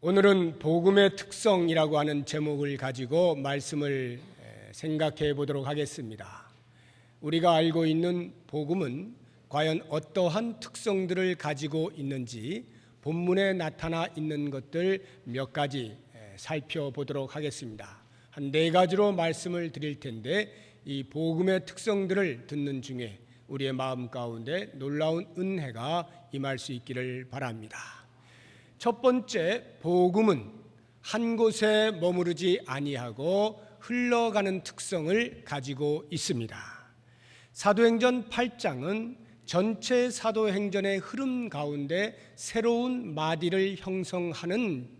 오늘은 복음의 특성이라고 하는 제목을 가지고 말씀을 생각해 보도록 하겠습니다. 우리가 알고 있는 복음은 과연 어떠한 특성들을 가지고 있는지 본문에 나타나 있는 것들 몇 가지 살펴보도록 하겠습니다. 한 4가지로 말씀을 드릴 텐데 이 복음의 특성들을 듣는 중에 우리의 마음 가운데 놀라운 은혜가 임할 수 있기를 바랍니다. 첫 번째, 복음은 한 곳에 머무르지 아니하고 흘러가는 특성을 가지고 있습니다. 사도행전 8장은 전체 사도행전의 흐름 가운데 새로운 마디를 형성하는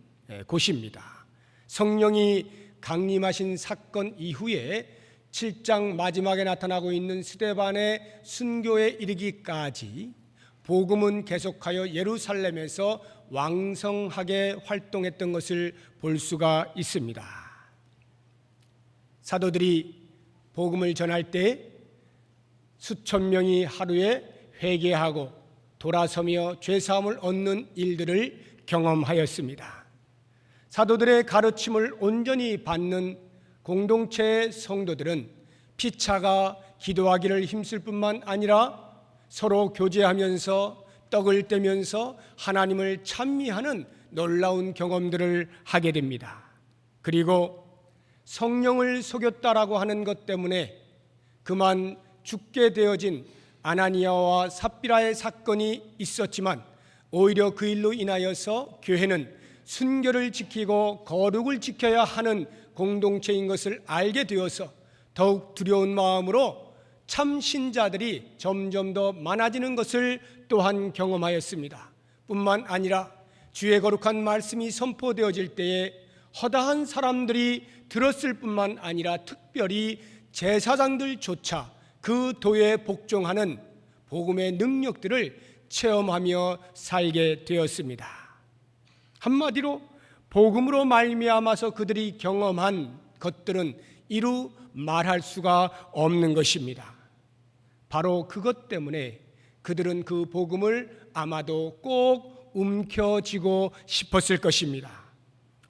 곳입니다. 성령이 강림하신 사건 이후에 7장 마지막에 나타나고 있는 스데반의 순교에 이르기까지 복음은 계속하여 예루살렘에서 왕성하게 활동했던 것을 볼 수가 있습니다. 사도들이 복음을 전할 때 수천 명이 하루에 회개하고 돌아서며 죄사함을 얻는 일들을 경험하였습니다. 사도들의 가르침을 온전히 받는 공동체의 성도들은 피차가 기도하기를 힘쓸 뿐만 아니라 서로 교제하면서 떡을 떼면서 하나님을 찬미하는 놀라운 경험들을 하게 됩니다. 그리고 성령을 속였다라고 하는 것 때문에 그만 죽게 되어진 아나니아와 삽비라의 사건이 있었지만 오히려 그 일로 인하여서 교회는 순결을 지키고 거룩을 지켜야 하는 공동체인 것을 알게 되어서 더욱 두려운 마음으로 참 신자들이 점점 더 많아지는 것을 또한 경험하였습니다. 뿐만 아니라 주의 거룩한 말씀이 선포되어질 때에 허다한 사람들이 들었을 뿐만 아니라 특별히 제사장들조차 그 도에 복종하는 복음의 능력들을 체험하며 살게 되었습니다. 한마디로 복음으로 말미암아서 그들이 경험한 것들은 이루 말할 수가 없는 것입니다. 바로 그것 때문에 그들은 그 복음을 아마도 꼭 움켜쥐고 싶었을 것입니다.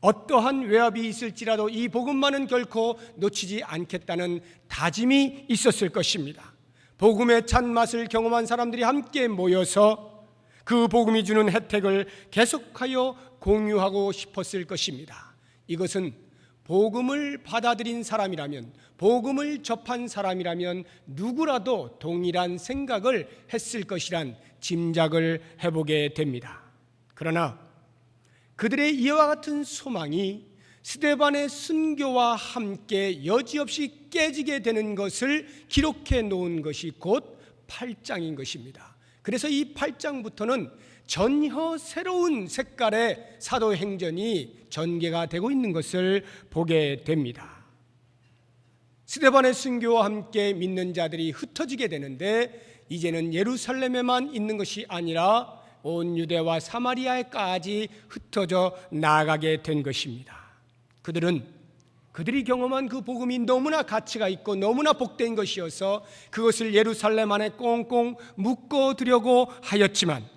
어떠한 외압이 있을지라도 이 복음만은 결코 놓치지 않겠다는 다짐이 있었을 것입니다. 복음의 찬맛을 경험한 사람들이 함께 모여서 그 복음이 주는 혜택을 계속하여 공유하고 싶었을 것입니다. 이것은 복음을 받아들인 사람이라면, 복음을 접한 사람이라면 누구라도 동일한 생각을 했을 것이란 짐작을 해보게 됩니다. 그러나 그들의 이와 같은 소망이 스데반의 순교와 함께 여지없이 깨지게 되는 것을 기록해 놓은 것이 곧 8장인 것입니다. 그래서 이 8장부터는 전혀 새로운 색깔의 사도행전이 전개가 되고 있는 것을 보게 됩니다. 스데반의 순교와 함께 믿는 자들이 흩어지게 되는데 이제는 예루살렘에만 있는 것이 아니라 온 유대와 사마리아에까지 흩어져 나아가게 된 것입니다. 그들이 경험한 그 복음이 너무나 가치가 있고 너무나 복된 것이어서 그것을 예루살렘 안에 꽁꽁 묶어두려고 하였지만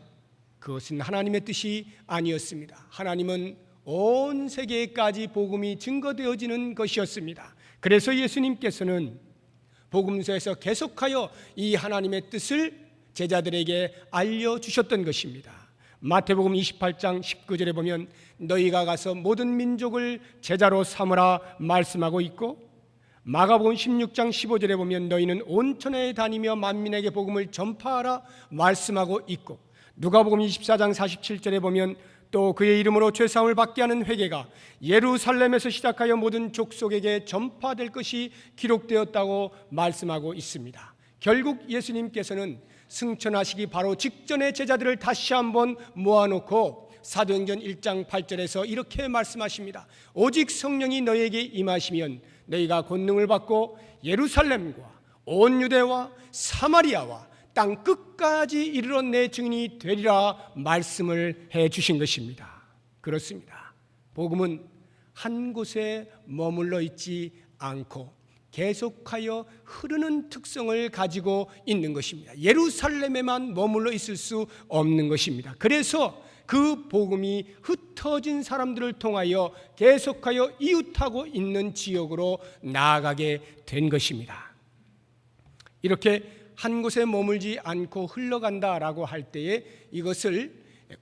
그것은 하나님의 뜻이 아니었습니다. 하나님은 온 세계까지 복음이 증거되어지는 것이었습니다. 그래서 예수님께서는 복음서에서 계속하여 이 하나님의 뜻을 제자들에게 알려주셨던 것입니다. 마태복음 28장 19절에 보면 너희가 가서 모든 민족을 제자로 삼으라 말씀하고 있고, 마가복음 16장 15절에 보면 너희는 온천에 다니며 만민에게 복음을 전파하라 말씀하고 있고, 누가복음 24장 47절에 보면 또 그의 이름으로 죄사함을 받게 하는 회개가 예루살렘에서 시작하여 모든 족속에게 전파될 것이 기록되었다고 말씀하고 있습니다. 결국 예수님께서는 승천하시기 바로 직전에 제자들을 다시 한번 모아놓고 사도행전 1장 8절에서 이렇게 말씀하십니다. 오직 성령이 너희에게 임하시면 너희가 권능을 받고 예루살렘과 온 유대와 사마리아와 땅 끝까지 이르러 내 증인이 되리라 말씀을 해 주신 것입니다. 그렇습니다. 복음은 한 곳에 머물러 있지 않고 계속하여 흐르는 특성을 가지고 있는 것입니다. 예루살렘에만 머물러 있을 수 없는 것입니다. 그래서 그 복음이 흩어진 사람들을 통하여 계속하여 이웃하고 있는 지역으로 나아가게 된 것입니다. 이렇게 한 곳에 머물지 않고 흘러간다라고 할 때에 이것을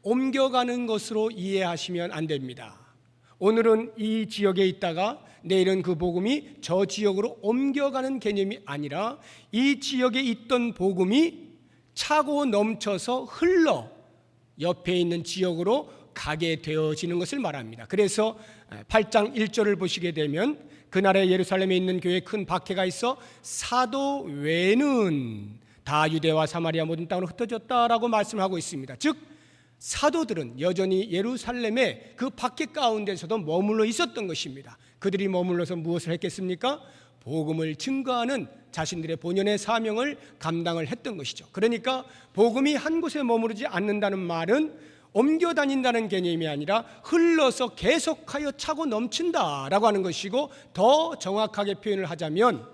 옮겨가는 것으로 이해하시면 안 됩니다. 오늘은 이 지역에 있다가 내일은 그 복음이 저 지역으로 옮겨가는 개념이 아니라 이 지역에 있던 복음이 차고 넘쳐서 흘러 옆에 있는 지역으로 가게 되어지는 것을 말합니다. 그래서 8장 1절을 보시게 되면 그날에 예루살렘에 있는 교회에 큰 박해가 있어 사도 외는 다 유대와 사마리아 모든 땅으로 흩어졌다라고 말씀하고 있습니다. 즉 사도들은 여전히 예루살렘의 그 박해 가운데서도 머물러 있었던 것입니다. 그들이 머물러서 무엇을 했겠습니까? 복음을 증거하는 자신들의 본연의 사명을 감당을 했던 것이죠. 그러니까 복음이 한 곳에 머무르지 않는다는 말은 옮겨 다닌다는 개념이 아니라 흘러서 계속하여 차고 넘친다라고 하는 것이고, 더 정확하게 표현을 하자면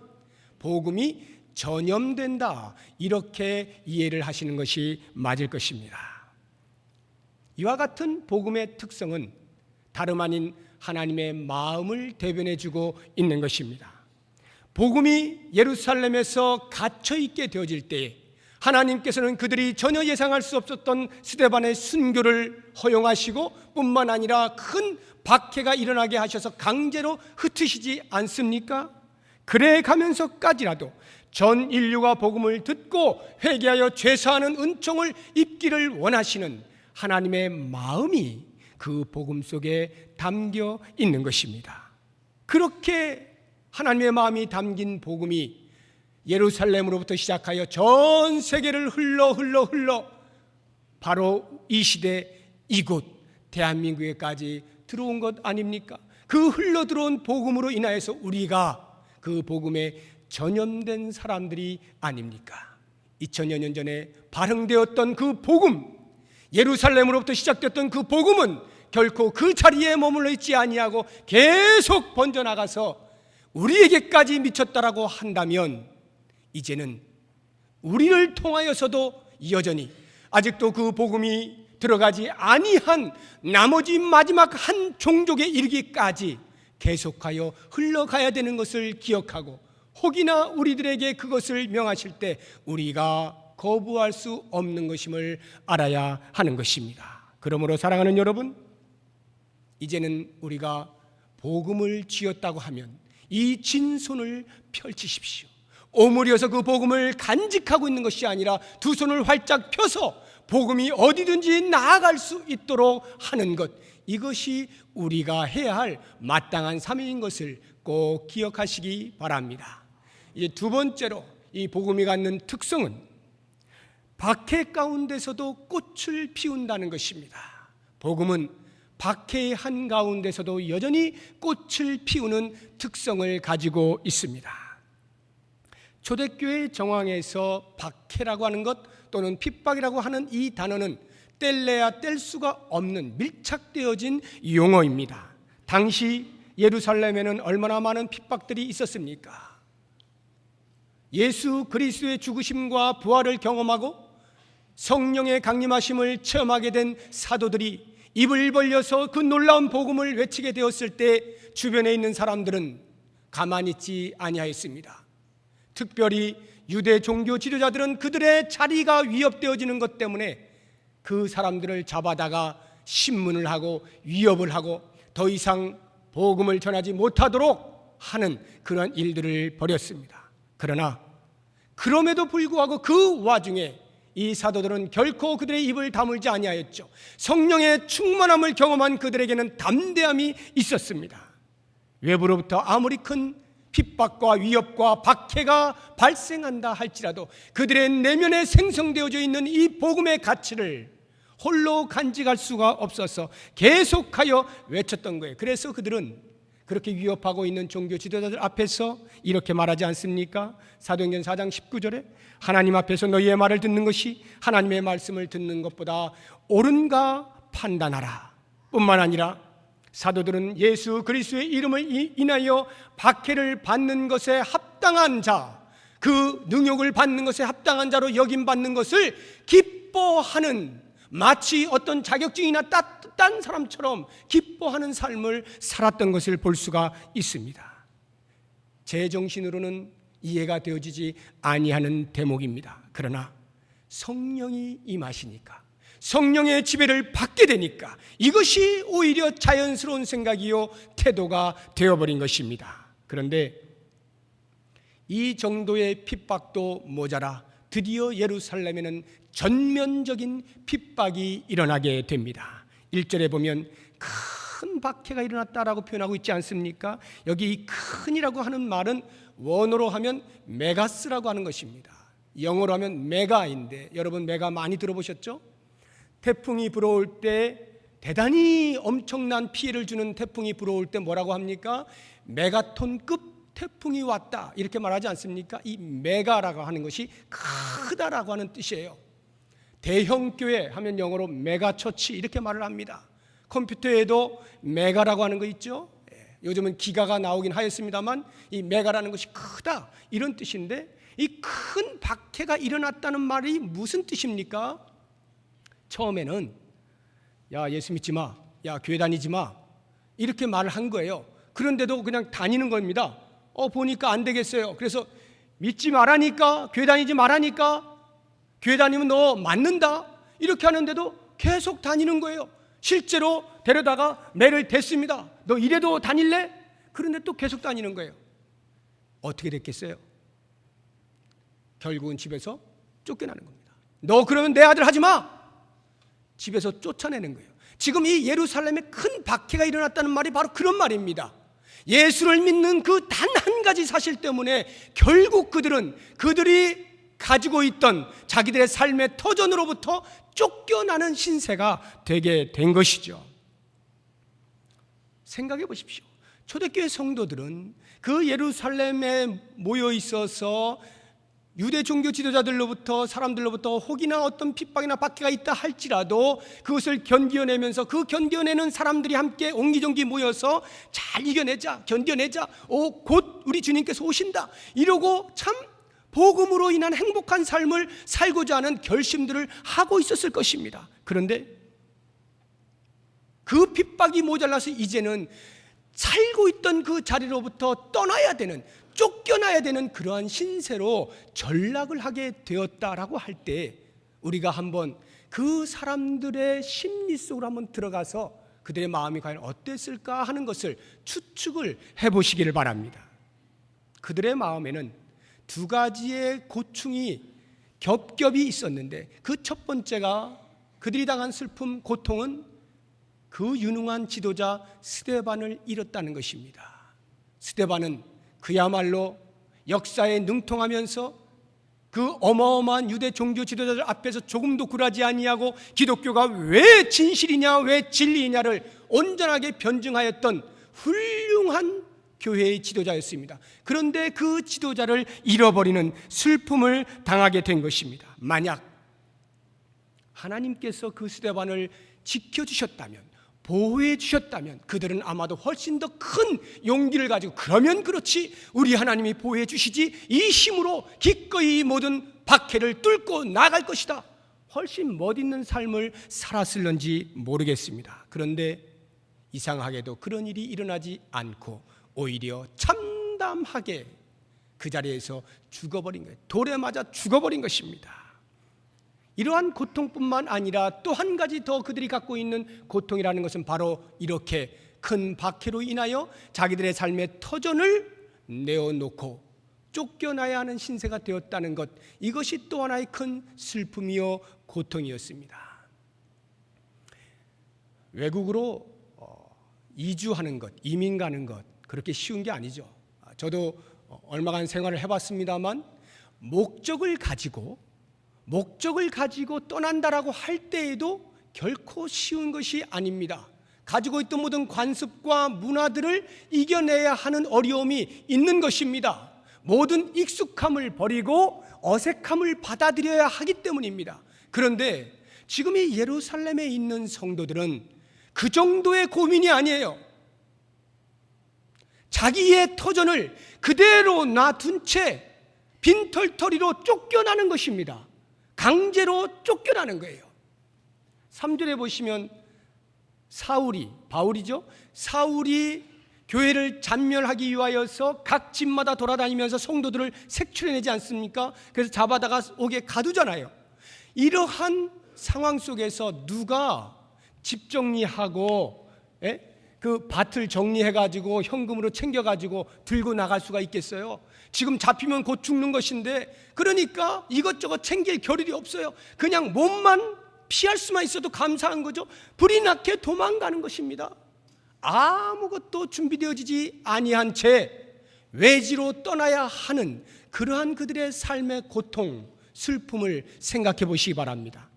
복음이 전염된다, 이렇게 이해를 하시는 것이 맞을 것입니다. 이와 같은 복음의 특성은 다름 아닌 하나님의 마음을 대변해주고 있는 것입니다. 복음이 예루살렘에서 갇혀있게 되어질 때에 하나님께서는 그들이 전혀 예상할 수 없었던 스데반의 순교를 허용하시고 뿐만 아니라 큰 박해가 일어나게 하셔서 강제로 흩으시지 않습니까? 그래 가면서까지라도 전 인류가 복음을 듣고 회개하여 죄사하는 은총을 입기를 원하시는 하나님의 마음이 그 복음 속에 담겨 있는 것입니다. 그렇게 하나님의 마음이 담긴 복음이 예루살렘으로부터 시작하여 전 세계를 흘러 바로 이 시대 이곳 대한민국에까지 들어온 것 아닙니까? 그 흘러 들어온 복음으로 인하여서 우리가 그 복음에 전염된 사람들이 아닙니까? 2000여 년 전에 발흥되었던 그 복음, 예루살렘으로부터 시작됐던 그 복음은 결코 그 자리에 머물러 있지 아니하고 계속 번져나가서 우리에게까지 미쳤다라고 한다면 이제는 우리를 통하여서도 여전히 아직도 그 복음이 들어가지 아니한 나머지 마지막 한 종족에 이르기까지 계속하여 흘러가야 되는 것을 기억하고, 혹이나 우리들에게 그것을 명하실 때 우리가 거부할 수 없는 것임을 알아야 하는 것입니다. 그러므로 사랑하는 여러분, 이제는 우리가 복음을 쥐었다고 하면 이 진손을 펼치십시오. 오므려서 그 복음을 간직하고 있는 것이 아니라 두 손을 활짝 펴서 복음이 어디든지 나아갈 수 있도록 하는 것, 이것이 우리가 해야 할 마땅한 사명인 것을 꼭 기억하시기 바랍니다. 이제 두 번째로 이 복음이 갖는 특성은 박해 가운데서도 꽃을 피운다는 것입니다. 복음은 박해의 한가운데서도 여전히 꽃을 피우는 특성을 가지고 있습니다. 초대교회 정황에서 박해라고 하는 것 또는 핍박이라고 하는 이 단어는 뗄래야 뗄 수가 없는 밀착되어진 용어입니다. 당시 예루살렘에는 얼마나 많은 핍박들이 있었습니까? 예수 그리스도의 죽으심과 부활을 경험하고 성령의 강림하심을 체험하게 된 사도들이 입을 벌려서 그 놀라운 복음을 외치게 되었을 때 주변에 있는 사람들은 가만히 있지 아니하였습니다. 특별히 유대 종교 지도자들은 그들의 자리가 위협되어지는 것 때문에 그 사람들을 잡아다가 신문을 하고 위협을 하고 더 이상 복음을 전하지 못하도록 하는 그런 일들을 벌였습니다. 그러나 그럼에도 불구하고 그 와중에 이 사도들은 결코 그들의 입을 다물지 아니하였죠. 성령의 충만함을 경험한 그들에게는 담대함이 있었습니다. 외부로부터 아무리 큰 핍박과 위협과 박해가 발생한다 할지라도 그들의 내면에 생성되어져 있는 이 복음의 가치를 홀로 간직할 수가 없어서 계속하여 외쳤던 거예요. 그래서 그들은 그렇게 위협하고 있는 종교 지도자들 앞에서 이렇게 말하지 않습니까? 사도행전 4장 19절에 하나님 앞에서 너희의 말을 듣는 것이 하나님의 말씀을 듣는 것보다 옳은가 판단하라. 뿐만 아니라 사도들은 예수 그리스도의 이름을 인하여 박해를 받는 것에 합당한 자, 그 능욕을 받는 것에 합당한 자로 여김받는 것을 기뻐하는 마치 어떤 자격증이나 딴 사람처럼 기뻐하는 삶을 살았던 것을 볼 수가 있습니다. 제 정신으로는 이해가 되어지지 아니하는 대목입니다. 그러나 성령이 임하시니까, 성령의 지배를 받게 되니까 이것이 오히려 자연스러운 생각이요 태도가 되어버린 것입니다. 그런데 이 정도의 핍박도 모자라 드디어 예루살렘에는 전면적인 핍박이 일어나게 됩니다. 1절에 보면 큰 박해가 일어났다라고 표현하고 있지 않습니까? 여기 이 큰이라고 하는 말은 원어로 하면 메가스라고 하는 것입니다. 영어로 하면 메가인데, 여러분 메가 많이 들어보셨죠? 태풍이 불어올 때, 대단히 엄청난 피해를 주는 태풍이 불어올 때 뭐라고 합니까? 메가톤급 태풍이 왔다, 이렇게 말하지 않습니까? 이 메가라고 하는 것이 크다라고 하는 뜻이에요. 대형 교회 하면 영어로 메가처치 이렇게 말을 합니다. 컴퓨터에도 메가라고 하는 거 있죠? 요즘은 기가가 나오긴 하였습니다만 이 메가라는 것이 크다 이런 뜻인데, 이 큰 박해가 일어났다는 말이 무슨 뜻입니까? 처음에는 야 예수 믿지 마, 야 교회 다니지 마 이렇게 말을 한 거예요. 그런데도 그냥 다니는 겁니다. 보니까 안 되겠어요. 그래서 믿지 말라니까, 교회 다니지 말라니까, 교회 다니면 너 맞는다 이렇게 하는데도 계속 다니는 거예요. 실제로 데려다가 매를 댔습니다. 너 이래도 다닐래? 그런데 또 계속 다니는 거예요. 어떻게 됐겠어요? 결국은 집에서 쫓겨나는 겁니다. 너 그러면 내 아들 하지 마! 집에서 쫓아내는 거예요. 지금 이 예루살렘에 큰 박해가 일어났다는 말이 바로 그런 말입니다. 예수를 믿는 그 단 한 가지 사실 때문에 결국 그들이 가지고 있던 자기들의 삶의 터전으로부터 쫓겨나는 신세가 되게 된 것이죠. 생각해 보십시오. 초대교회 성도들은 그 예루살렘에 모여 있어서 유대 종교 지도자들로부터, 사람들로부터 혹이나 어떤 핍박이나 박해가 있다 할지라도 그것을 견뎌내면서 그 견뎌내는 사람들이 함께 옹기종기 모여서 잘 이겨내자, 견뎌내자, 곧 우리 주님께서 오신다 이러고 참 복음으로 인한 행복한 삶을 살고자 하는 결심들을 하고 있었을 것입니다. 그런데 그 핍박이 모자라서 이제는 살고 있던 그 자리로부터 떠나야 되는, 쫓겨나야 되는 그러한 신세로 전락을 하게 되었다라고 할 때 우리가 한번 그 사람들의 심리 속으로 한번 들어가서 그들의 마음이 과연 어땠을까 하는 것을 추측을 해보시기를 바랍니다. 그들의 마음에는 두 가지의 고충이 겹겹이 있었는데 그 첫 번째가 그들이 당한 슬픔, 고통은 그 유능한 지도자 스데반을 잃었다는 것입니다. 스데반은 그야말로 역사에 능통하면서 그 어마어마한 유대 종교 지도자들 앞에서 조금도 굴하지 아니하고 기독교가 왜 진실이냐, 왜 진리이냐를 온전하게 변증하였던 훌륭한 교회의 지도자였습니다. 그런데 그 지도자를 잃어버리는 슬픔을 당하게 된 것입니다. 만약 하나님께서 그 스데반을 지켜주셨다면, 보호해 주셨다면 그들은 아마도 훨씬 더 큰 용기를 가지고 그러면 그렇지 우리 하나님이 보호해 주시지 이 힘으로 기꺼이 모든 박해를 뚫고 나갈 것이다, 훨씬 멋있는 삶을 살았을런지 모르겠습니다. 그런데 이상하게도 그런 일이 일어나지 않고 오히려 참담하게 그 자리에서 죽어버린 거예요. 돌에 맞아 죽어버린 것입니다. 이러한 고통뿐만 아니라 또 한 가지 더 그들이 갖고 있는 고통이라는 것은 바로 이렇게 큰 박해로 인하여 자기들의 삶의 터전을 내어놓고 쫓겨나야 하는 신세가 되었다는 것, 이것이 또 하나의 큰 슬픔이요 고통이었습니다. 외국으로 이주하는 것, 이민 가는 것 그렇게 쉬운 게 아니죠. 저도 얼마간 생활을 해봤습니다만 목적을 가지고 떠난다라고 할 때에도 결코 쉬운 것이 아닙니다. 가지고 있던 모든 관습과 문화들을 이겨내야 하는 어려움이 있는 것입니다. 모든 익숙함을 버리고 어색함을 받아들여야 하기 때문입니다. 그런데 지금 이 예루살렘에 있는 성도들은 그 정도의 고민이 아니에요. 자기의 터전을 그대로 놔둔 채 빈털터리로 쫓겨나는 것입니다. 강제로 쫓겨나는 거예요. 3절에 보시면 바울이죠. 사울이 교회를 잔멸하기 위하여서 각 집마다 돌아다니면서 성도들을 색출해내지 않습니까? 그래서 잡아다가 옥에 가두잖아요. 이러한 상황 속에서 누가 집 정리하고 그 밭을 정리해가지고 현금으로 챙겨가지고 들고 나갈 수가 있겠어요? 지금 잡히면 곧 죽는 것인데, 그러니까 이것저것 챙길 겨를이 없어요. 그냥 몸만 피할 수만 있어도 감사한 거죠. 불이 나게 도망가는 것입니다. 아무것도 준비되어지지 아니한 채 외지로 떠나야 하는 그러한 그들의 삶의 고통, 슬픔을 생각해 보시기 바랍니다.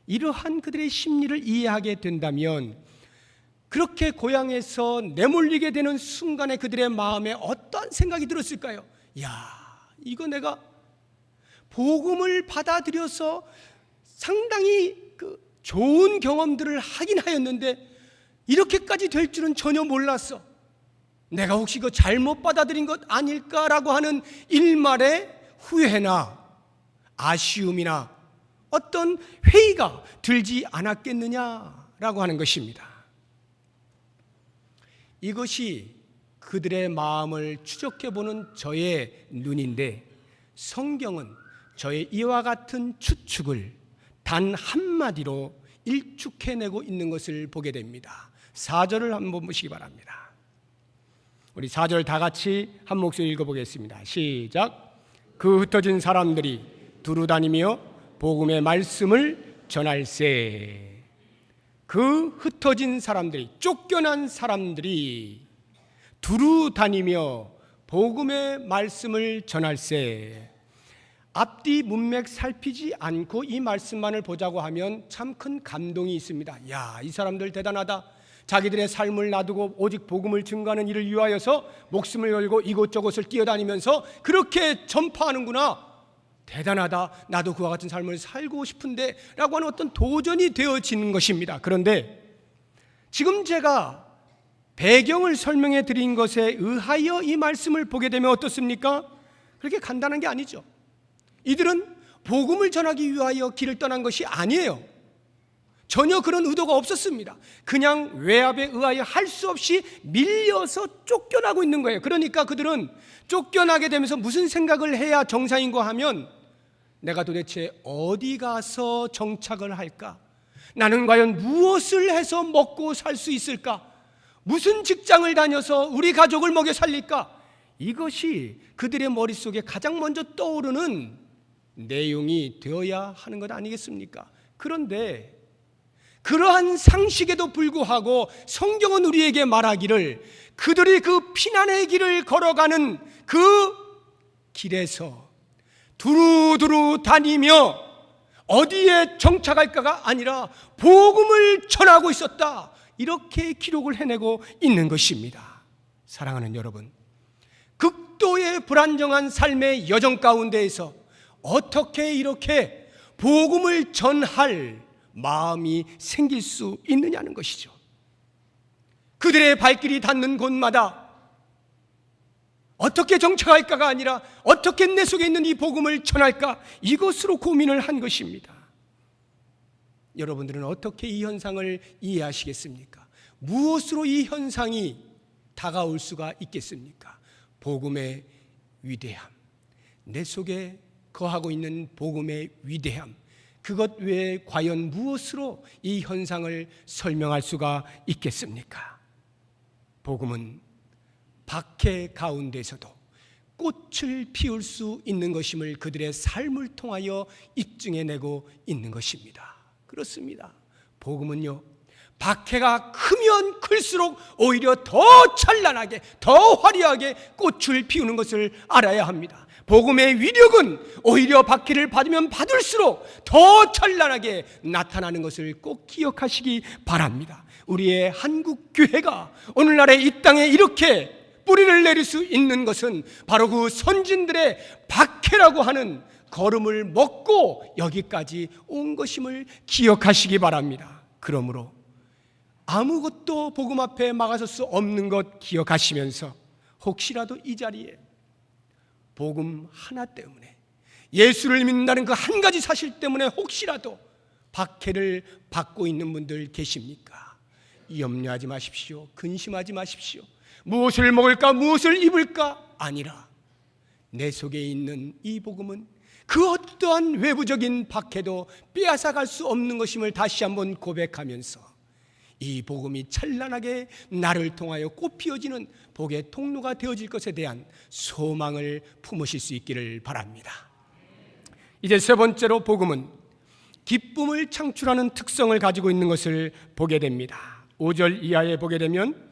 이러한 그들의 심리를 이해하게 된다면 그렇게 고향에서 내몰리게 되는 순간에 그들의 마음에 어떤 생각이 들었을까요? 이거 내가 복음을 받아들여서 상당히 좋은 경험들을 하긴 하였는데 이렇게까지 될 줄은 전혀 몰랐어. 내가 혹시 이거 잘못 받아들인 것 아닐까라고 하는 일말의 후회나 아쉬움이나 어떤 회의가 들지 않았겠느냐라고 하는 것입니다. 이것이 그들의 마음을 추적해보는 저의 눈인데, 성경은 저의 이와 같은 추측을 단 한마디로 일축해내고 있는 것을 보게 됩니다. 4절을 한번 보시기 바랍니다. 우리 4절 다 같이 한 목소리 읽어보겠습니다. 시작. 그 흩어진 사람들이 두루 다니며 복음의 말씀을 전할세. 그 흩어진 사람들이, 쫓겨난 사람들이 두루 다니며 복음의 말씀을 전할세. 앞뒤 문맥 살피지 않고 이 말씀만을 보자고 하면 참 큰 감동이 있습니다. 이 사람들 대단하다. 자기들의 삶을 놔두고 오직 복음을 증거하는 일을 위하여서 목숨을 걸고 이곳저곳을 뛰어다니면서 그렇게 전파하는구나. 대단하다. 나도 그와 같은 삶을 살고 싶은데 라고 하는 어떤 도전이 되어지는 것입니다. 그런데 지금 제가 배경을 설명해 드린 것에 의하여 이 말씀을 보게 되면 어떻습니까? 그렇게 간단한 게 아니죠. 이들은 복음을 전하기 위하여 길을 떠난 것이 아니에요. 전혀 그런 의도가 없었습니다. 그냥 외압에 의하여 할 수 없이 밀려서 쫓겨나고 있는 거예요. 그러니까 그들은 쫓겨나게 되면서 무슨 생각을 해야 정상인가 하면, 내가 도대체 어디 가서 정착을 할까? 나는 과연 무엇을 해서 먹고 살 수 있을까? 무슨 직장을 다녀서 우리 가족을 먹여 살릴까? 이것이 그들의 머릿속에 가장 먼저 떠오르는 내용이 되어야 하는 것 아니겠습니까? 그런데 그러한 상식에도 불구하고 성경은 우리에게 말하기를, 그들이 그 피난의 길을 걸어가는 그 길에서 두루두루 다니며 어디에 정착할까가 아니라 복음을 전하고 있었다. 이렇게 기록을 해내고 있는 것입니다. 사랑하는 여러분, 극도의 불안정한 삶의 여정 가운데에서 어떻게 이렇게 복음을 전할 마음이 생길 수 있느냐는 것이죠. 그들의 발길이 닿는 곳마다 어떻게 정착할까가 아니라 어떻게 내 속에 있는 이 복음을 전할까, 이것으로 고민을 한 것입니다. 여러분들은 어떻게 이 현상을 이해하시겠습니까? 무엇으로 이 현상이 다가올 수가 있겠습니까? 복음의 위대함, 내 속에 거하고 있는 복음의 위대함, 그것 외에 과연 무엇으로 이 현상을 설명할 수가 있겠습니까? 복음은 박해 가운데서도 꽃을 피울 수 있는 것임을 그들의 삶을 통하여 입증해내고 있는 것입니다. 그렇습니다. 복음은요, 박해가 크면 클수록 오히려 더 찬란하게, 더 화려하게 꽃을 피우는 것을 알아야 합니다. 복음의 위력은 오히려 박해를 받으면 받을수록 더 찬란하게 나타나는 것을 꼭 기억하시기 바랍니다. 우리의 한국 교회가 오늘날의 이 땅에 이렇게 뿌리를 내릴 수 있는 것은 바로 그 선진들의 박해라고 하는 걸음을 먹고 여기까지 온 것임을 기억하시기 바랍니다. 그러므로 아무것도 복음 앞에 막아설 수 없는 것 기억하시면서 혹시라도 이 자리에 복음 하나 때문에, 예수를 믿는다는 그 한 가지 사실 때문에 혹시라도 박해를 받고 있는 분들 계십니까? 염려하지 마십시오. 근심하지 마십시오. 무엇을 먹을까, 무엇을 입을까? 아니라 내 속에 있는 이 복음은 그 어떠한 외부적인 박해도 빼앗아갈 수 없는 것임을 다시 한번 고백하면서 이 복음이 찬란하게 나를 통하여 꽃피어지는 복의 통로가 되어질 것에 대한 소망을 품으실 수 있기를 바랍니다. 이제 세 번째로 복음은 기쁨을 창출하는 특성을 가지고 있는 것을 보게 됩니다. 5절 이하에 보게 되면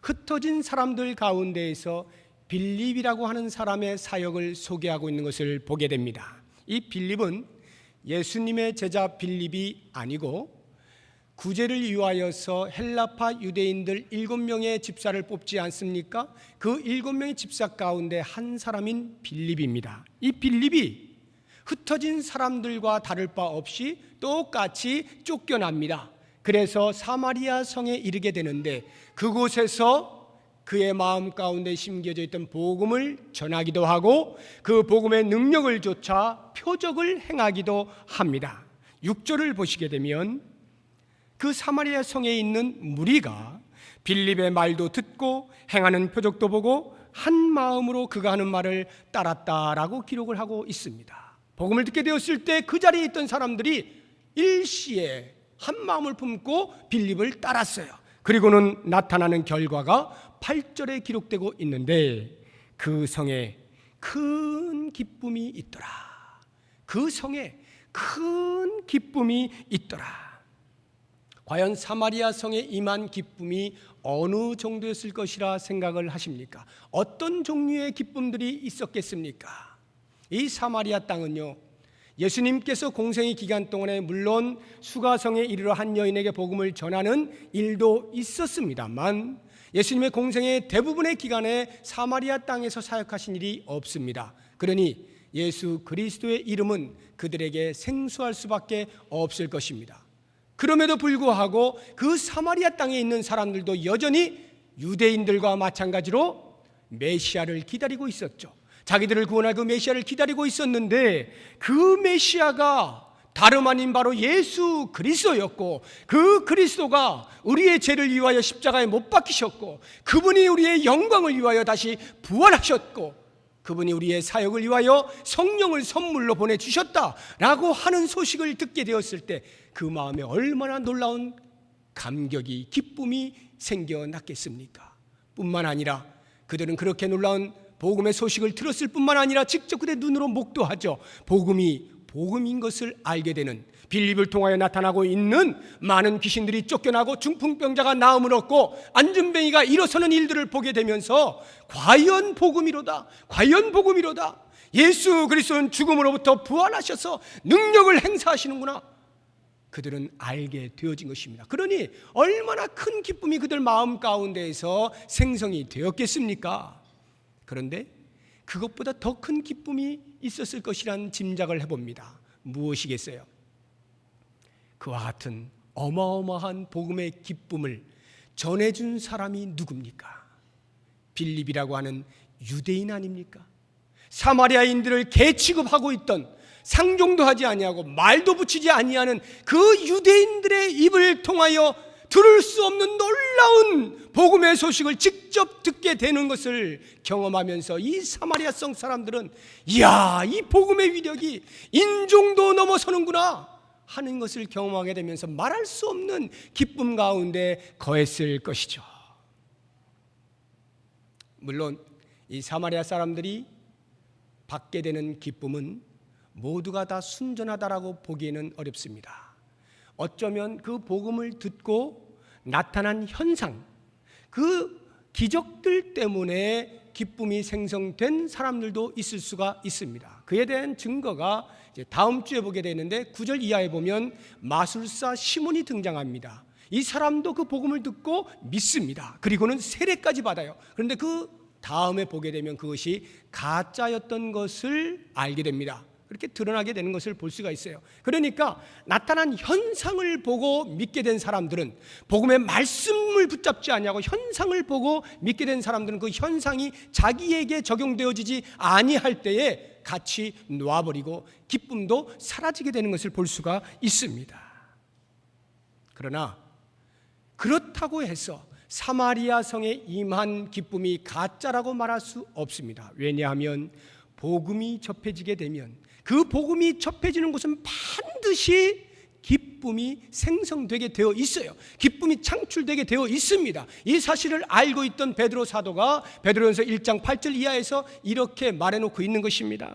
흩어진 사람들 가운데에서 빌립이라고 하는 사람의 사역을 소개하고 있는 것을 보게 됩니다. 이 빌립은 예수님의 제자 빌립이 아니고 구제를 위하여서 헬라파 유대인들 7명의 집사를 뽑지 않습니까? 그 7명의 집사 가운데 한 사람인 빌립입니다. 이 빌립이 흩어진 사람들과 다를 바 없이 똑같이 쫓겨납니다. 그래서 사마리아 성에 이르게 되는데 그곳에서 그의 마음 가운데 심겨져 있던 복음을 전하기도 하고 그 복음의 능력을 조차 표적을 행하기도 합니다. 6절을 보시게 되면 그 사마리아 성에 있는 무리가 빌립의 말도 듣고 행하는 표적도 보고 한 마음으로 그가 하는 말을 따랐다라고 기록을 하고 있습니다. 복음을 듣게 되었을 때 그 자리에 있던 사람들이 일시에 한 마음을 품고 빌립을 따랐어요. 그리고는 나타나는 결과가 8절에 기록되고 있는데 그 성에 큰 기쁨이 있더라. 그 성에 큰 기쁨이 있더라. 과연 사마리아 성에 임한 기쁨이 어느 정도였을 것이라 생각을 하십니까? 어떤 종류의 기쁨들이 있었겠습니까? 이 사마리아 땅은요, 예수님께서 공생의 기간 동안에 물론 수가성에 이르러 한 여인에게 복음을 전하는 일도 있었습니다만 예수님의 공생의 대부분의 기간에 사마리아 땅에서 사역하신 일이 없습니다. 그러니 예수 그리스도의 이름은 그들에게 생소할 수밖에 없을 것입니다. 그럼에도 불구하고 그 사마리아 땅에 있는 사람들도 여전히 유대인들과 마찬가지로 메시아를 기다리고 있었죠. 자기들을 구원할 그 메시아를 기다리고 있었는데 그 메시아가 다름 아닌 바로 예수 그리스도였고 그 그리스도가 우리의 죄를 위하여 십자가에 못 박히셨고 그분이 우리의 영광을 위하여 다시 부활하셨고 그분이 우리의 사역을 위하여 성령을 선물로 보내주셨다라고 하는 소식을 듣게 되었을 때 그 마음에 얼마나 놀라운 감격이 기쁨이 생겨났겠습니까? 뿐만 아니라 그들은 그렇게 놀라운 복음의 소식을 들었을 뿐만 아니라 직접 그들의 눈으로 목도하죠. 복음이 복음인 것을 알게 되는, 빌립을 통하여 나타나고 있는 많은 귀신들이 쫓겨나고 중풍병자가 나음을 얻고 안전뱅이가 일어서는 일들을 보게 되면서 과연 복음이로다, 과연 복음이로다, 예수 그리스도는 죽음으로부터 부활하셔서 능력을 행사하시는구나, 그들은 알게 되어진 것입니다. 그러니 얼마나 큰 기쁨이 그들 마음 가운데에서 생성이 되었겠습니까? 그런데 그것보다 더 큰 기쁨이 있었을 것이란 짐작을 해봅니다. 무엇이겠어요? 그와 같은 어마어마한 복음의 기쁨을 전해준 사람이 누굽니까? 빌립이라고 하는 유대인 아닙니까? 사마리아인들을 개 취급하고 있던, 상종도 하지 아니하고 말도 붙이지 아니하는 그 유대인들의 입을 통하여 들을 수 없는 놀라운 복음의 소식을 직접 듣게 되는 것을 경험하면서 이 사마리아 성 사람들은 이야, 이 복음의 위력이 인종도 넘어서는구나 하는 것을 경험하게 되면서 말할 수 없는 기쁨 가운데 거했을 것이죠. 물론 이 사마리아 사람들이 받게 되는 기쁨은 모두가 다 순전하다라고 보기에는 어렵습니다. 어쩌면 그 복음을 듣고 나타난 현상, 그 기적들 때문에 기쁨이 생성된 사람들도 있을 수가 있습니다. 그에 대한 증거가 이제 다음 주에 보게 되는데 9절 이하에 보면 마술사 시몬이 등장합니다. 이 사람도 그 복음을 듣고 믿습니다. 그리고는 세례까지 받아요. 그런데 그 다음에 보게 되면 그것이 가짜였던 것을 알게 됩니다. 그렇게 드러나게 되는 것을 볼 수가 있어요. 그러니까 나타난 현상을 보고 믿게 된 사람들은, 복음의 말씀을 붙잡지 아니하고 현상을 보고 믿게 된 사람들은 그 현상이 자기에게 적용되어지지 아니할 때에 같이 놔버리고 기쁨도 사라지게 되는 것을 볼 수가 있습니다. 그러나 그렇다고 해서 사마리아 성에 임한 기쁨이 가짜라고 말할 수 없습니다. 왜냐하면 복음이 접해지게 되면 그 복음이 접해지는 곳은 반드시 기쁨이 생성되게 되어 있어요. 기쁨이 창출되게 되어 있습니다. 이 사실을 알고 있던 베드로 사도가 베드로전서 1장 8절 이하에서 이렇게 말해놓고 있는 것입니다.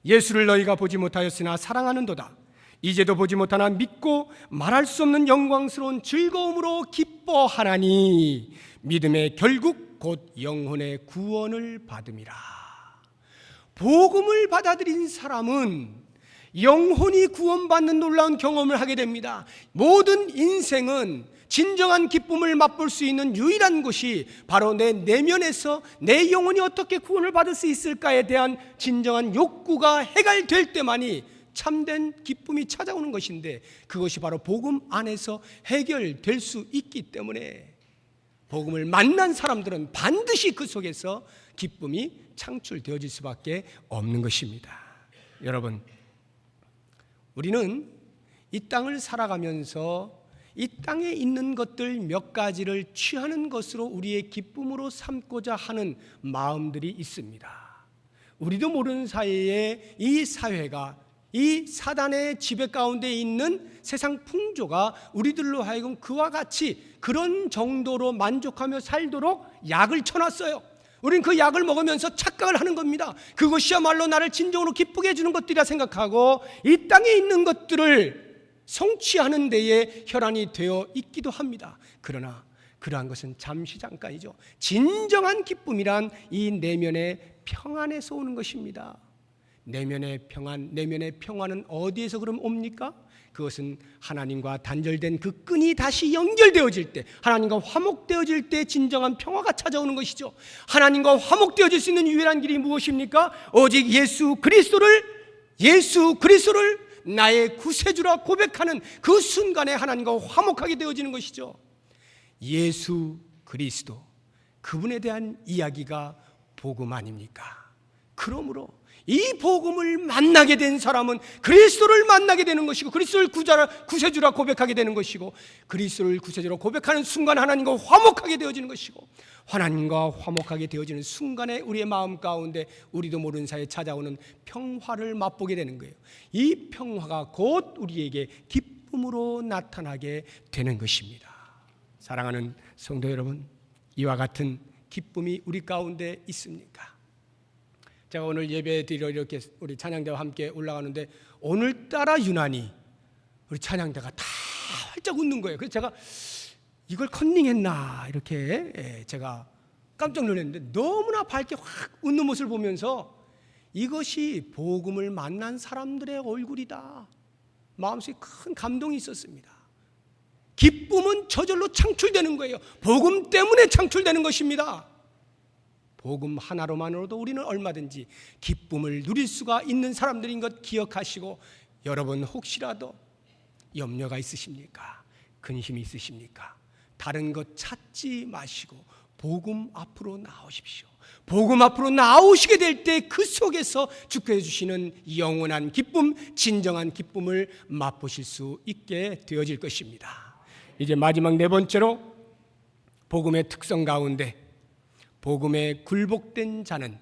예수를 너희가 보지 못하였으나 사랑하는도다. 이제도 보지 못하나 믿고 말할 수 없는 영광스러운 즐거움으로 기뻐하나니 믿음의 결국 곧 영혼의 구원을 받음이라. 복음을 받아들인 사람은 영혼이 구원받는 놀라운 경험을 하게 됩니다. 모든 인생은 진정한 기쁨을 맛볼 수 있는 유일한 곳이 바로 내 내면에서 내 영혼이 어떻게 구원을 받을 수 있을까에 대한 진정한 욕구가 해결될 때만이 참된 기쁨이 찾아오는 것인데, 그것이 바로 복음 안에서 해결될 수 있기 때문에 복음을 만난 사람들은 반드시 그 속에서 기쁨이 창출되어질 수밖에 없는 것입니다. 여러분, 우리는 이 땅을 살아가면서 이 땅에 있는 것들 몇 가지를 취하는 것으로 우리의 기쁨으로 삼고자 하는 마음들이 있습니다. 우리도 모르는 사이에 이 사회가, 이 사단의 지배 가운데 있는 세상 풍조가 우리들로 하여금 그와 같이 그런 정도로 만족하며 살도록 약을 쳐놨어요. 우리는 그 약을 먹으면서 착각을 하는 겁니다. 그것이야말로 나를 진정으로 기쁘게 해주는 것들이라 생각하고 이 땅에 있는 것들을 성취하는 데에 혈안이 되어 있기도 합니다. 그러나 그러한 것은 잠시 잠깐이죠. 진정한 기쁨이란 이 내면의 평안에서 오는 것입니다. 내면의 평안, 내면의 평안은 어디에서 그럼 옵니까? 그것은 하나님과 단절된 그 끈이 다시 연결되어질 때, 하나님과 화목되어질 때 진정한 평화가 찾아오는 것이죠. 하나님과 화목되어질 수 있는 유일한 길이 무엇입니까? 오직 예수 그리스도를 나의 구세주라 고백하는 그 순간에 하나님과 화목하게 되어지는 것이죠. 예수 그리스도, 그분에 대한 이야기가 복음 아닙니까? 그러므로 이 복음을 만나게 된 사람은 그리스도를 만나게 되는 것이고, 그리스도를 구세주라 고백하게 되는 것이고, 그리스도를 구세주라 고백하는 순간 하나님과 화목하게 되어지는 것이고, 하나님과 화목하게 되어지는 순간에 우리의 마음 가운데 우리도 모르는 사이에 찾아오는 평화를 맛보게 되는 거예요. 이 평화가 곧 우리에게 기쁨으로 나타나게 되는 것입니다. 사랑하는 성도 여러분, 이와 같은 기쁨이 우리 가운데 있습니까? 제가 오늘 예배 드리러 이렇게 우리 찬양대와 함께 올라가는데 오늘따라 유난히 우리 찬양대가 다 활짝 웃는 거예요. 그래서 제가 이걸 컨닝했나 이렇게 제가 깜짝 놀랐는데, 너무나 밝게 확 웃는 모습을 보면서 이것이 복음을 만난 사람들의 얼굴이다, 마음속에 큰 감동이 있었습니다. 기쁨은 저절로 창출되는 거예요. 복음 때문에 창출되는 것입니다. 복음 하나로만으로도 우리는 얼마든지 기쁨을 누릴 수가 있는 사람들인 것 기억하시고, 여러분 혹시라도 염려가 있으십니까? 근심이 있으십니까? 다른 것 찾지 마시고 복음 앞으로 나오십시오. 복음 앞으로 나오시게 될 때 그 속에서 주께서 주시는 영원한 기쁨, 진정한 기쁨을 맛보실 수 있게 되어질 것입니다. 이제 마지막 네 번째로, 복음의 특성 가운데 복음에 굴복된 자는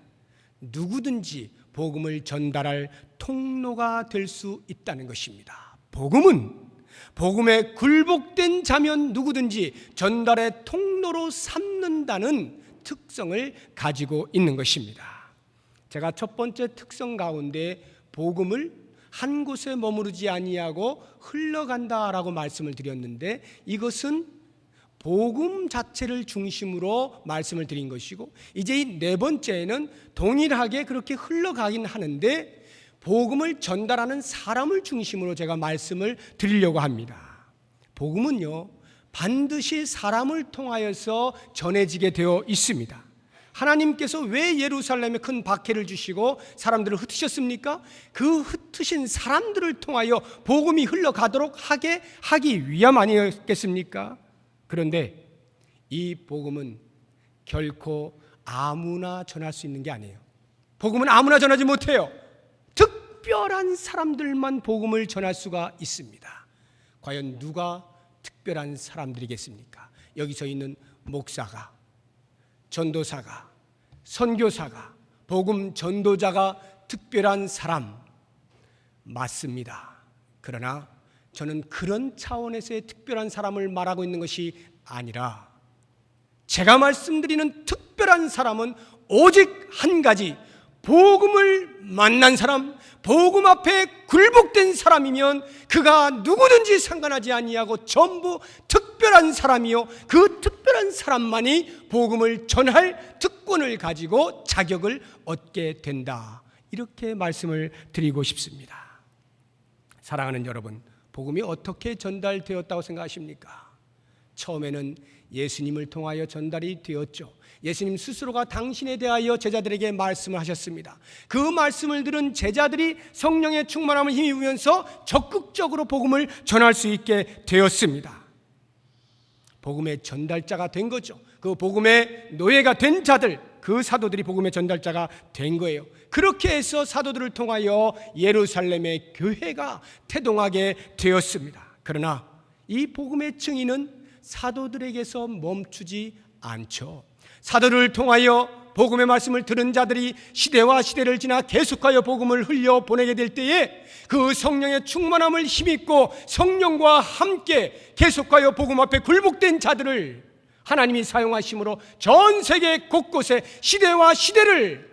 누구든지 복음을 전달할 통로가 될 수 있다는 것입니다. 복음에 굴복된 자면 누구든지 전달의 통로로 삼는다는 특성을 가지고 있는 것입니다. 제가 첫 번째 특성 가운데 복음을 한 곳에 머무르지 아니하고 흘러간다라고 말씀을 드렸는데, 이것은 복음 자체를 중심으로 말씀을 드린 것이고, 이제 이 네 번째는 동일하게 그렇게 흘러가긴 하는데 복음을 전달하는 사람을 중심으로 제가 말씀을 드리려고 합니다. 복음은요, 반드시 사람을 통하여서 전해지게 되어 있습니다. 하나님께서 왜 예루살렘에 큰 박해를 주시고 사람들을 흩으셨습니까? 그 흩으신 사람들을 통하여 복음이 흘러가도록 하기 위함 아니었겠습니까? 그런데 이 복음은 결코 아무나 전할 수 있는 게 아니에요. 복음은 아무나 전하지 못해요. 특별한 사람들만 복음을 전할 수가 있습니다. 과연 누가 특별한 사람들이겠습니까? 여기서 있는 목사가, 전도사가, 선교사가, 복음 전도자가 특별한 사람 맞습니다. 그러나 저는 그런 차원에서의 특별한 사람을 말하고 있는 것이 아니라 제가 말씀드리는 특별한 사람은 오직 한 가지, 복음을 만난 사람, 복음 앞에 굴복된 사람이면 그가 누구든지 상관하지 아니하고 전부 특별한 사람이요, 그 특별한 사람만이 복음을 전할 특권을 가지고 자격을 얻게 된다, 이렇게 말씀을 드리고 싶습니다. 사랑하는 여러분, 복음이 어떻게 전달되었다고 생각하십니까? 처음에는 예수님을 통하여 전달이 되었죠. 예수님 스스로가 당신에 대하여 제자들에게 말씀을 하셨습니다. 그 말씀을 들은 제자들이 성령의 충만함을 힘입으면서 적극적으로 복음을 전할 수 있게 되었습니다. 복음의 전달자가 된 거죠. 그 복음의 노예가 된 자들, 그 사도들이 복음의 전달자가 된 거예요. 그렇게 해서 사도들을 통하여 예루살렘의 교회가 태동하게 되었습니다. 그러나 이 복음의 증인은 사도들에게서 멈추지 않죠. 사도를 통하여 복음의 말씀을 들은 자들이 시대와 시대를 지나 계속하여 복음을 흘려 보내게 될 때에 그 성령의 충만함을 힘입고 성령과 함께 계속하여 복음 앞에 굴복된 자들을 하나님이 사용하심으로 전 세계 곳곳에 시대와 시대를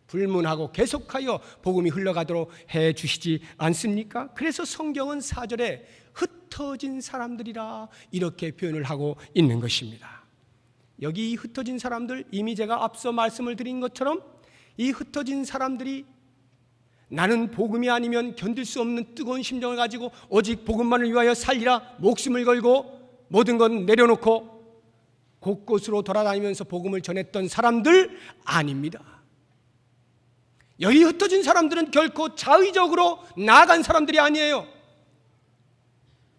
불문하고 계속하여 복음이 흘러가도록 해 주시지 않습니까? 그래서 성경은 4절에 흩어진 사람들이라 이렇게 표현을 하고 있는 것입니다. 여기 이 흩어진 사람들, 이미 제가 앞서 말씀을 드린 것처럼 이 흩어진 사람들이 나는 복음이 아니면 견딜 수 없는 뜨거운 심정을 가지고 오직 복음만을 위하여 살리라 목숨을 걸고 모든 건 내려놓고 곳곳으로 돌아다니면서 복음을 전했던 사람들 아닙니다. 여기 흩어진 사람들은 결코 자의적으로 나아간 사람들이 아니에요.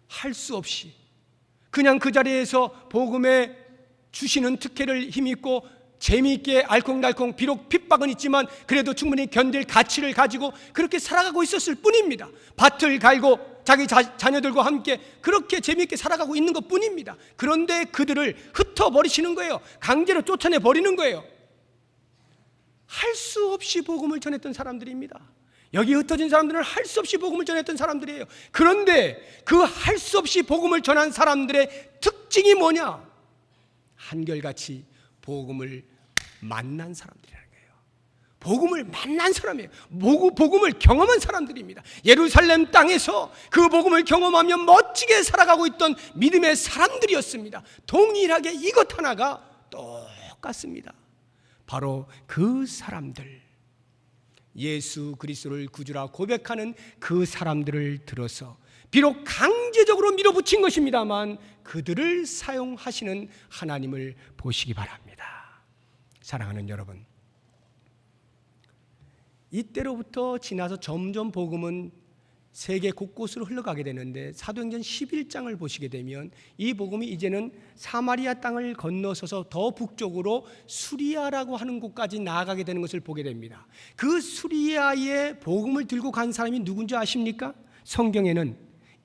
할 수 없이 그냥 그 자리에서 복음의 주시는 특혜를 힘입고 재미있게 알콩달콩, 비록 핍박은 있지만 그래도 충분히 견딜 가치를 가지고 그렇게 살아가고 있었을 뿐입니다. 밭을 갈고 자기 자녀들과 함께 그렇게 재미있게 살아가고 있는 것 뿐입니다. 그런데 그들을 흩어버리시는 거예요. 강제로 쫓아내버리는 거예요. 할 수 없이 복음을 전했던 사람들입니다. 여기 흩어진 사람들은 할 수 없이 복음을 전했던 사람들이에요. 그런데 그 할 수 없이 복음을 전한 사람들의 특징이 뭐냐? 한결같이 복음을 만난 사람들이라는 거예요. 복음을 만난 사람이에요. 복음을 경험한 사람들입니다. 예루살렘 땅에서 그 복음을 경험하며 멋지게 살아가고 있던 믿음의 사람들이었습니다. 동일하게 이것 하나가 똑같습니다. 바로 그 사람들, 예수 그리스도를 구주라 고백하는 그 사람들을 들어서 비록 강제적으로 밀어붙인 것입니다만 그들을 사용하시는 하나님을 보시기 바랍니다. 사랑하는 여러분, 이때로부터 지나서 점점 복음은 세계 곳곳으로 흘러가게 되는데 사도행전 11장을 보시게 되면 이 복음이 이제는 사마리아 땅을 건너서서 더 북쪽으로 수리아라고 하는 곳까지 나아가게 되는 것을 보게 됩니다. 그 수리아에 복음을 들고 간 사람이 누군지 아십니까? 성경에는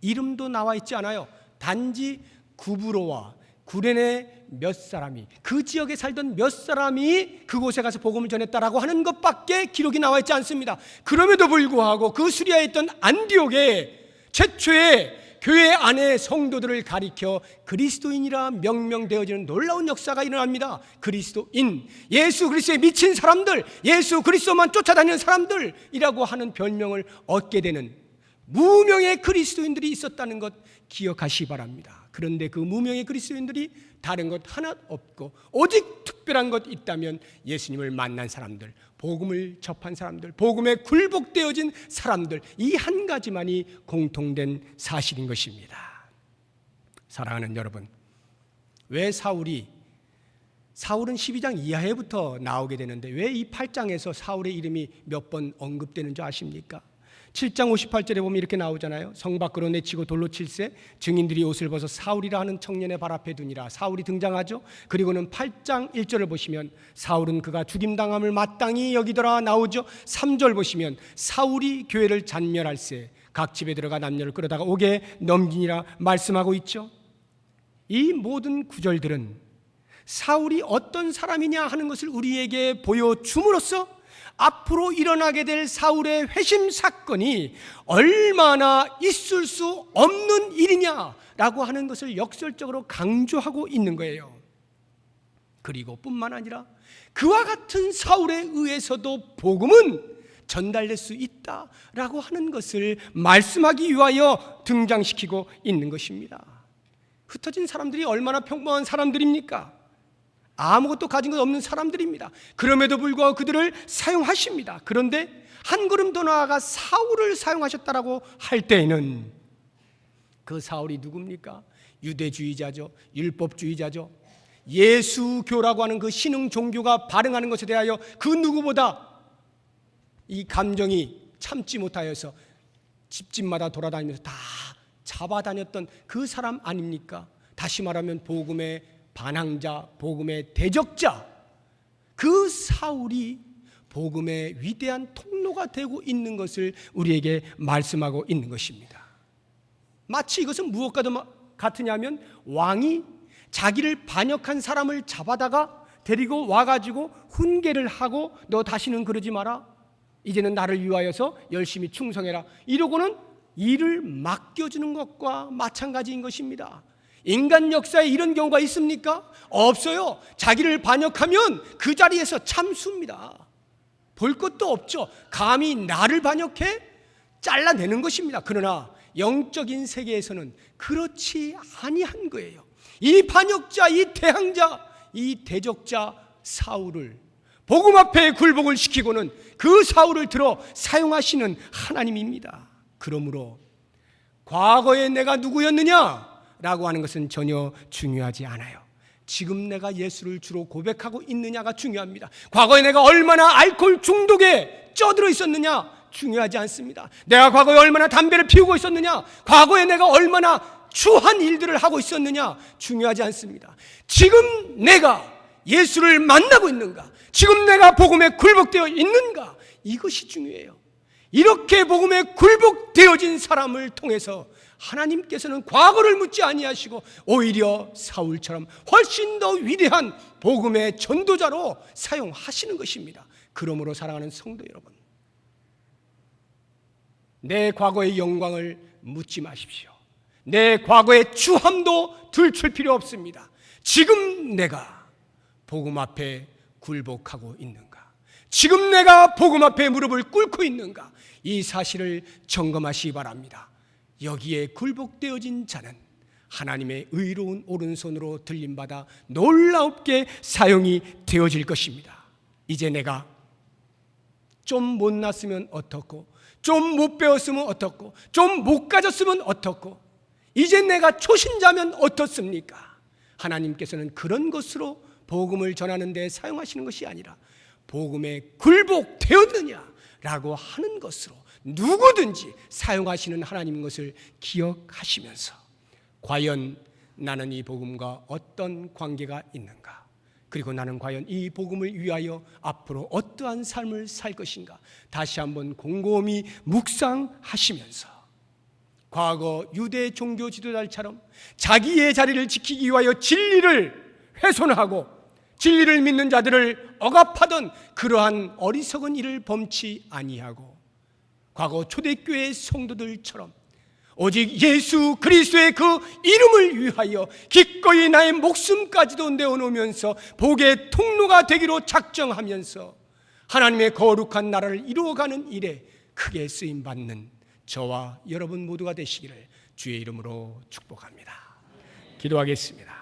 이름도 나와 있지 않아요. 단지 구브로와 구레네 몇 사람이, 그 지역에 살던 몇 사람이 그곳에 가서 복음을 전했다라고 하는 것밖에 기록이 나와 있지 않습니다. 그럼에도 불구하고 그 수리아에 있던 안디옥에 최초의 교회 안에 성도들을 가리켜 그리스도인이라 명명되어지는 놀라운 역사가 일어납니다. 그리스도인, 예수 그리스도에 미친 사람들, 예수 그리스도만 쫓아다니는 사람들이라고 하는 별명을 얻게 되는 무명의 그리스도인들이 있었다는 것 기억하시기 바랍니다. 그런데 그 무명의 그리스도인들이 다른 것 하나 없고 오직 특별한 것 있다면 예수님을 만난 사람들, 복음을 접한 사람들, 복음에 굴복되어진 사람들, 이 한 가지만이 공통된 사실인 것입니다. 사랑하는 여러분, 왜 사울은 12장 이하에부터 나오게 되는데 왜 이 8장에서 사울의 이름이 몇 번 언급되는 줄 아십니까? 7장 58절에 보면 이렇게 나오잖아요. 성 밖으로 내치고 돌로 칠세 증인들이 옷을 벗어 사울이라 하는 청년의 발 앞에 두니라. 사울이 등장하죠. 그리고는 8장 1절을 보시면 사울은 그가 죽임당함을 마땅히 여기더라 나오죠. 3절 보시면 사울이 교회를 잔멸할세 각 집에 들어가 남녀를 끌어다가 옥에 넘기니라 말씀하고 있죠. 이 모든 구절들은 사울이 어떤 사람이냐 하는 것을 우리에게 보여줌으로써 앞으로 일어나게 될 사울의 회심 사건이 얼마나 있을 수 없는 일이냐라고 하는 것을 역설적으로 강조하고 있는 거예요. 그리고 뿐만 아니라 그와 같은 사울에 의해서도 복음은 전달될 수 있다라고 하는 것을 말씀하기 위하여 등장시키고 있는 것입니다. 흩어진 사람들이 얼마나 평범한 사람들입니까? 아무것도 가진 것 없는 사람들입니다. 그럼에도 불구하고 그들을 사용하십니다. 그런데 한 걸음 더 나아가 사울을 사용하셨다라고 할 때에는 그 사울이 누굽니까? 유대주의자죠. 율법주의자죠. 예수교라고 하는 그 신흥 종교가 발행하는 것에 대하여 그 누구보다 이 감정이 참지 못하여서 집집마다 돌아다니면서 다 잡아다녔던 그 사람 아닙니까? 다시 말하면 복음의 반항자, 복음의 대적자, 그 사울이 복음의 위대한 통로가 되고 있는 것을 우리에게 말씀하고 있는 것입니다. 마치 이것은 무엇과도 같으냐면 왕이 자기를 반역한 사람을 잡아다가 데리고 와가지고 훈계를 하고 너 다시는 그러지 마라, 이제는 나를 위하여서 열심히 충성해라, 이러고는 일을 맡겨주는 것과 마찬가지인 것입니다. 인간 역사에 이런 경우가 있습니까? 없어요. 자기를 반역하면 그 자리에서 참수입니다. 볼 것도 없죠. 감히 나를 반역해? 잘라내는 것입니다. 그러나 영적인 세계에서는 그렇지 아니한 거예요. 이 반역자, 이 대항자, 이 대적자 사울을 복음 앞에 굴복을 시키고는 그 사울을 들어 사용하시는 하나님입니다. 그러므로 과거에 내가 누구였느냐라고 하는 것은 전혀 중요하지 않아요. 지금 내가 예수를 주로 고백하고 있느냐가 중요합니다. 과거에 내가 얼마나 알코올 중독에 쪄들어 있었느냐 중요하지 않습니다. 내가 과거에 얼마나 담배를 피우고 있었느냐, 과거에 내가 얼마나 추한 일들을 하고 있었느냐 중요하지 않습니다. 지금 내가 예수를 만나고 있는가, 지금 내가 복음에 굴복되어 있는가, 이것이 중요해요. 이렇게 복음에 굴복되어진 사람을 통해서 하나님께서는 과거를 묻지 아니하시고 오히려 사울처럼 훨씬 더 위대한 복음의 전도자로 사용하시는 것입니다. 그러므로 사랑하는 성도 여러분, 내 과거의 영광을 묻지 마십시오. 내 과거의 추함도 들출 필요 없습니다. 지금 내가 복음 앞에 굴복하고 있는가, 지금 내가 복음 앞에 무릎을 꿇고 있는가, 이 사실을 점검하시기 바랍니다. 여기에 굴복되어진 자는 하나님의 의로운 오른손으로 들림받아 놀랍게 사용이 되어질 것입니다. 이제 내가 좀 못났으면 어떻고, 좀 못 배웠으면 어떻고, 좀 못 가졌으면 어떻고, 이제 내가 초신자면 어떻습니까? 하나님께서는 그런 것으로 복음을 전하는 데 사용하시는 것이 아니라 복음에 굴복되었느냐라고 하는 것으로 누구든지 사용하시는 하나님인 것을 기억하시면서 과연 나는 이 복음과 어떤 관계가 있는가, 그리고 나는 과연 이 복음을 위하여 앞으로 어떠한 삶을 살 것인가 다시 한번 곰곰이 묵상하시면서 과거 유대 종교 지도자들처럼 자기의 자리를 지키기 위하여 진리를 훼손하고 진리를 믿는 자들을 억압하던 그러한 어리석은 일을 범치 아니하고 과거 초대교회 성도들처럼 오직 예수 그리스도의 그 이름을 위하여 기꺼이 나의 목숨까지도 내어놓으면서 복의 통로가 되기로 작정하면서 하나님의 거룩한 나라를 이루어가는 일에 크게 쓰임받는 저와 여러분 모두가 되시기를 주의 이름으로 축복합니다. 기도하겠습니다.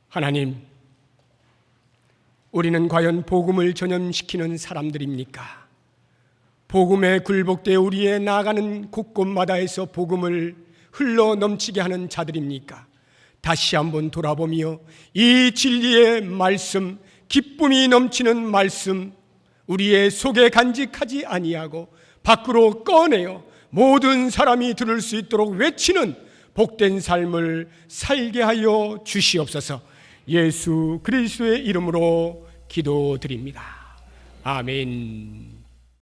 하나님, 우리는 과연 복음을 전염시키는 사람들입니까? 복음에 굴복되어 우리의 나아가는 곳곳마다에서 복음을 흘러 넘치게 하는 자들입니까? 다시 한번 돌아보며 이 진리의 말씀, 기쁨이 넘치는 말씀, 우리의 속에 간직하지 아니하고 밖으로 꺼내어 모든 사람이 들을 수 있도록 외치는 복된 삶을 살게 하여 주시옵소서. 예수 그리스도의 이름으로 기도드립니다. 아멘.